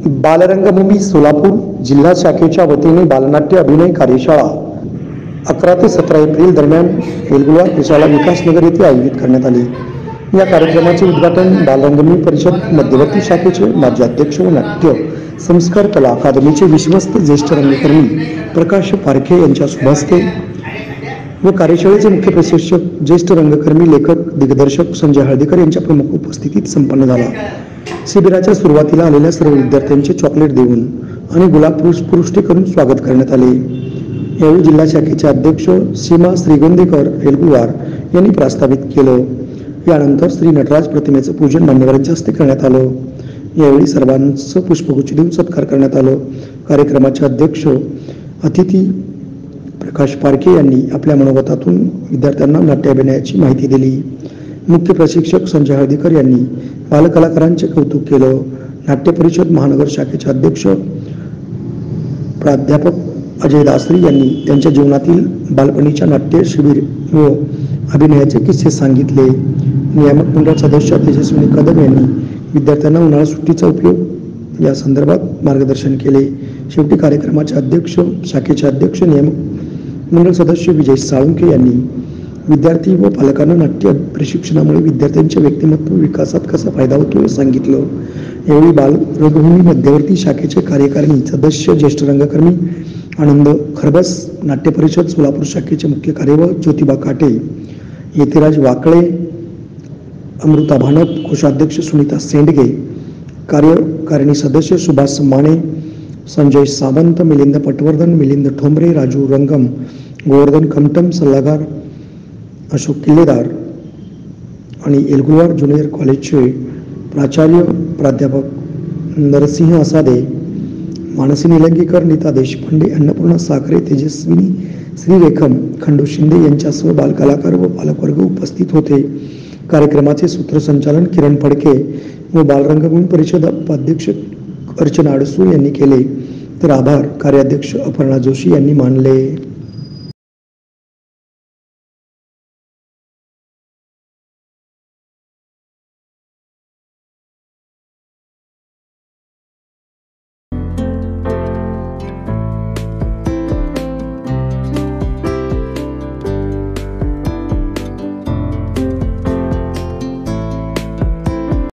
बालरंगभूमी सोलापूर जिल्हा शाखेच्या वतीने बालनाट्य अभिनय कार्यशाळा 11 ते 17 एप्रिल दरम्यान वेलगुळा विशाला विकासनगर येथे आयोजित करण्यात आली। या कार्यक्रमाचे उद्घाटन बालरंगभूमी परिषद मध्यवर्ती शाखेचे माजी अध्यक्ष व नाट्य संस्कार कला अकादमीचे विश्वस्त ज्येष्ठ रंगकर्मी प्रकाश पारखे यांच्या शुभ हस्ते व कार्यशाळेचे मुख्य प्रशिक्षक ज्येष्ठ रंगकर्मी लेखक दिग्दर्शक संजय हळदीकर यांच्या प्रमुख उपस्थितीत संपन्न झाला। शिबिराच्या सुरुवातीला आलेल्या सर्व विद्यार्थ्यांचे चॉकलेट देऊन आणि गुलाब पुष्पवृष्टी करून स्वागत करण्यात आले। यावेळी जिल्हा शाखेचे अध्यक्ष सीमा श्रीगोंदेकर वेलगुवार यांनी प्रास्ताविक केलं। यानंतर श्री नटराज प्रतिमेचं पूजन मान्यवरांच्या हस्ते करण्यात आलं। यावेळी सर्वांचं पुष्पगुच्छ देऊन सत्कार करण्यात आलं। कार्यक्रमाचे अध्यक्ष अतिथी प्रकाश पारखे यांनी आपल्या मनोगतातून विद्यार्थ्यांना नाट्य अभिनयाची माहिती दिली। मुख्य प्रशिक्षक संजय हळदीकर यांनी बालकलाकारांचे कौतुक केलं। नाट्य परिषद महानगर शाखेचे अध्यक्ष प्राध्यापक अजय दासरी यांनी त्यांच्या जीवनातील बालपणीच्या नाट्य शिबिर व अभिनयाचे किस्से सांगितले। नियामक मंडळ सदस्य तेजस्विनी कदम यांनी विद्यार्थ्यांना उन्हाळा सुट्टीचा उपयोग या संदर्भात मार्गदर्शन केले। शेवटी कार्यक्रमाचे अध्यक्ष शाखेचे अध्यक्ष नियामक मंडळ सदस्य विजय साळुंके यांनी विद्यार्थी व पालकांना नाट्य प्रशिक्षणामुळे विद्यार्थ्यांच्या व्यक्तिमत्व विकासात कसा फायदा होतो हे सांगितलं। यावेळी बालरंगभूमी मध्यवर्ती शाखेचे कार्यकारिणी सदस्य ज्येष्ठ रंगकर्मी आनंद खरबस, नाट्य परिषद सोलापूर शाखेचे मुख्य कार्यवाह ज्योतिबा काटे, येतिराज वाकळे, अमृता भानत, कोषाध्यक्ष सुनीता सेंडगे, कार्यकारिणी सदस्य सुभाष माने, संजय सावंत, मिलिंद पटवर्धन, मिलिंद ठोंबरे, राजू रंगम, गोवर्धन कमटम, सल्लागार अशोक किल्लेदार आणि एलगुवार ज्युनियर कॉलेजचे प्राचार्य प्राध्यापक नरसिंह असादे, मानसी निलंगेकर, नीता देशपांडे, अन्नपूर्णा साखरे, तेजस्विनी श्रीरेखम, खंडू शिंदे यांच्यासह बालकलाकार व पालकवर्ग उपस्थित होते। कार्यक्रमाचे सूत्रसंचालन किरण फडके व बालरंगभूमी परिषद उपाध्यक्ष अर्चना अडसूळ यांनी केले, तर आभार कार्याध्यक्ष अपर्णा जोशी यांनी मानले।